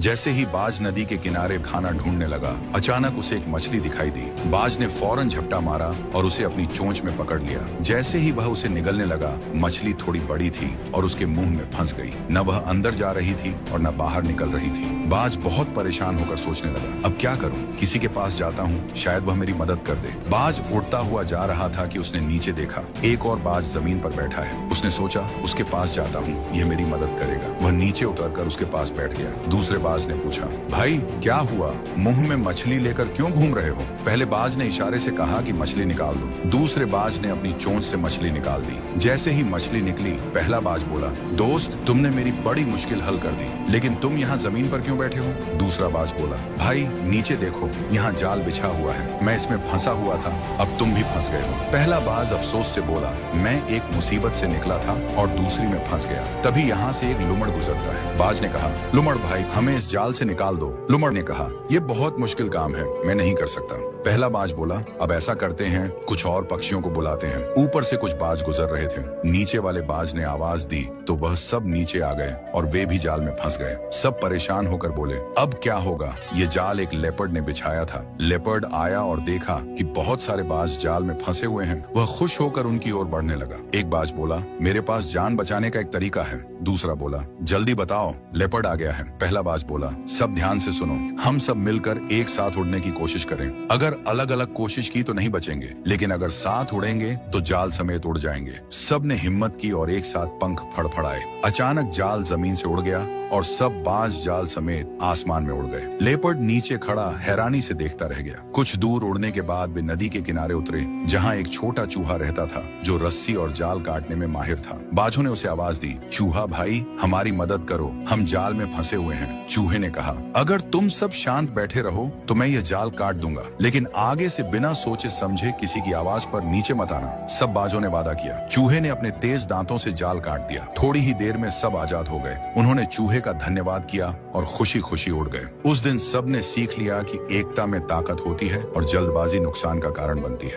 जैसे ही बाज नदी के किनारे खाना ढूंढने लगा, अचानक उसे एक मछली दिखाई दी। बाज ने फौरन झपटा मारा और उसे अपनी चोंच में पकड़ लिया। जैसे ही वह उसे निगलने लगा, मछली थोड़ी बड़ी थी और उसके मुंह में फंस गई। न वह अंदर जा रही थी और न बाहर निकल रही थी। बाज बहुत परेशान होकर सोचने लगा, अब क्या करूं? किसी के पास जाता हूं, शायद वह मेरी मदद कर दे। बाज उड़ता हुआ जा रहा था कि उसने नीचे देखा, एक और बाज जमीन पर बैठा है। उसने सोचा, उसके पास जाता हूँ, यह मेरी मदद करेगा। वह नीचे उतरकर उसके पास बैठ गया। दूसरे बाज ने पूछा, भाई क्या हुआ? मुंह में मछली लेकर क्यों घूम रहे हो? पहले बाज ने इशारे से कहा कि मछली निकाल दो। दूसरे बाज ने अपनी चोंच से मछली निकाल दी। जैसे ही मछली निकली, पहला बाज बोला, दोस्त, तुमने मेरी बड़ी मुश्किल हल कर दी, लेकिन तुम यहाँ जमीन पर क्यों बैठे हो? दूसरा बाज बोला, भाई नीचे देखो, यहाँ जाल बिछा हुआ है, मैं इसमें फंसा हुआ था, अब तुम भी फंस गए हो। पहला बाज अफसोस से बोला, मैं एक मुसीबत से निकला था और दूसरी में फंस गया। तभी यहाँ से एक लुमड़ गुजरता है। बाज ने कहा, लुमड़ भाई, हमें इस जाल से निकाल दो। लुमड़ ने कहा, यह बहुत मुश्किल काम है, मैं नहीं कर सकता। पहला बाज बोला, अब ऐसा करते हैं, कुछ और पक्षियों को बुलाते हैं। ऊपर से कुछ बाज गुजर रहे थे। नीचे वाले बाज ने आवाज दी तो वह सब नीचे आ गए और वे भी जाल में फंस गए। सब परेशान होकर बोले, अब क्या होगा? ये जाल एक लेपर्ड ने बिछाया था। लेपर्ड आया और देखा कि बहुत सारे बाज जाल में फंसे हुए हैं। वह खुश होकर उनकी ओर बढ़ने लगा। एक बाज बोला, मेरे पास जान बचाने का एक तरीका है। दूसरा बोला, जल्दी बताओ, लेपर्ड आ गया है। पहला बाज बोला, सब ध्यान से सुनो, हम सब मिलकर एक साथ उड़ने की कोशिश करें। अगर अलग अलग कोशिश की तो नहीं बचेंगे, लेकिन अगर साथ उड़ेंगे तो जाल समेत उड़ जाएंगे। सब ने हिम्मत की और एक साथ पंख फड़फड़ाए। अचानक जाल जमीन से उड़ गया और सब बाज जाल समेत आसमान में उड़ गए। लेपर्ड नीचे खड़ा हैरानी से देखता रह गया। कुछ दूर उड़ने के बाद वे नदी के किनारे उतरे, जहाँ एक छोटा चूहा रहता था जो रस्सी और जाल काटने में माहिर था। बाजों ने उसे आवाज दी, चूहा भाई, हमारी मदद करो, हम जाल में फंसे हुए हैं। चूहे ने कहा, अगर तुम सब शांत बैठे रहो तो मैं ये जाल काट दूंगा, लेकिन आगे से बिना सोचे समझे किसी की आवाज पर नीचे मत आना। सब बाजों ने वादा किया। चूहे ने अपने तेज दांतों से जाल काट दिया। थोड़ी ही देर में सब आजाद हो गए। उन्होंने चूहे का धन्यवाद किया और खुशी खुशी उड़ गए। उस दिन सब ने सीख लिया कि एकता में ताकत होती है और जल्दबाजी नुकसान का कारण बनती है।